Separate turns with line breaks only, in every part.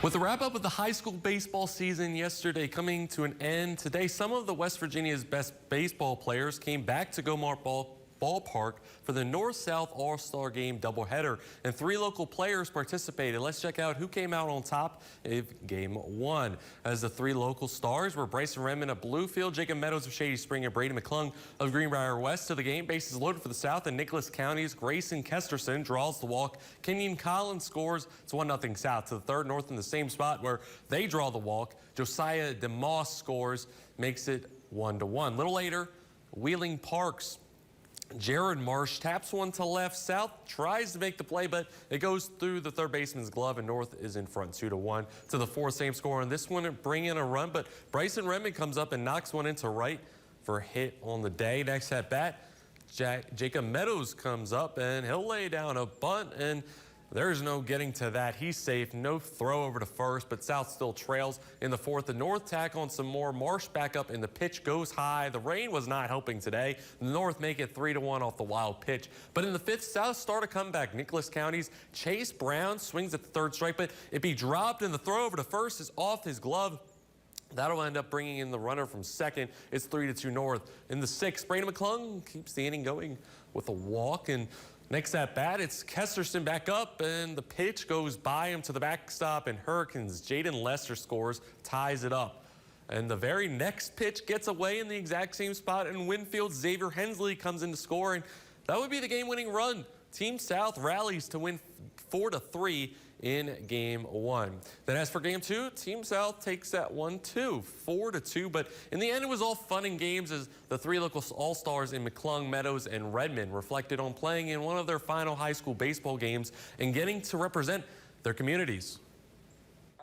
With the wrap-up of the high school baseball season yesterday coming to an end today, some of the West Virginia's best baseball players came back to Gomart Ballpark for the North-South All-Star Game doubleheader, and 3 local players participated. Let's check out who came out on top of Game 1. As the 3 local stars were Bryson Redmond of Bluefield, Jacob Meadows of Shady Spring, and Brady McClung of Greenbrier West. To the game, bases loaded for the South, and Nicholas County's Grayson Kesterson draws the walk. Kenyon Collins scores. It's 1-0 South. To the third North in the same spot where they draw the walk, Josiah DeMoss scores, makes it 1-1. A little later, Wheeling Park's Jared Marsh taps one to left. South tries to make the play, but it goes through the third baseman's glove, and North is in front 2-1. To the fourth, same score on this one, bring in a run, but Bryson Redmond comes up and knocks one into right for a hit on the day. Next at bat, Jacob Meadows comes up, and he'll lay down a bunt, and there's no getting to that. He's safe. No throw over to first, but South still trails in the fourth. The North tack on some more. Marsh back up, and the pitch goes high. The rain was not helping today. The North make it 3-1 off the wild pitch. But in the fifth, South start a comeback. Nicholas County's Chase Brown swings at the third strike, but it be dropped, and the throw over to first is off his glove. That'll end up bringing in the runner from second. It's 3-2 North. In the sixth, Brady McClung keeps the inning going with a walk, and next at bat, it's Kesterson back up, and the pitch goes by him to the backstop, and Hurricanes Jaden Lester scores, ties it up. And the very next pitch gets away in the exact same spot, and Winfield's Xavier Hensley comes in to score, and that would be the game-winning run. Team South rallies to win 4-3 in Game 1. Then as for Game 2, Team South takes that one too, 4-2. But in the end, it was all fun and games as the 3 local all-stars in McClung, Meadows, and Redmond reflected on playing in one of their final high school baseball games and getting to represent their communities.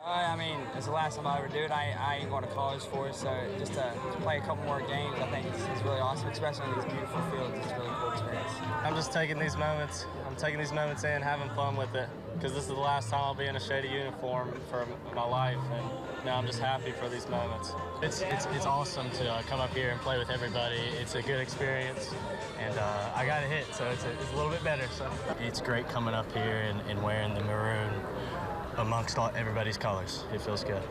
I mean, it's the last time I ever do it. I ain't going to college for it, so just to play a couple more games, I think it's really awesome, especially in these beautiful fields. It's a really cool experience.
I'm just taking these moments. I'm taking these moments in, having fun with it, because this is the last time I'll be in a Shady uniform for my life, and now I'm just happy for these moments. It's awesome to come up here and play with everybody. It's a good experience, and I got a hit, so it's a little bit better. So it's great coming up here and wearing the maroon amongst everybody's colors. It feels good.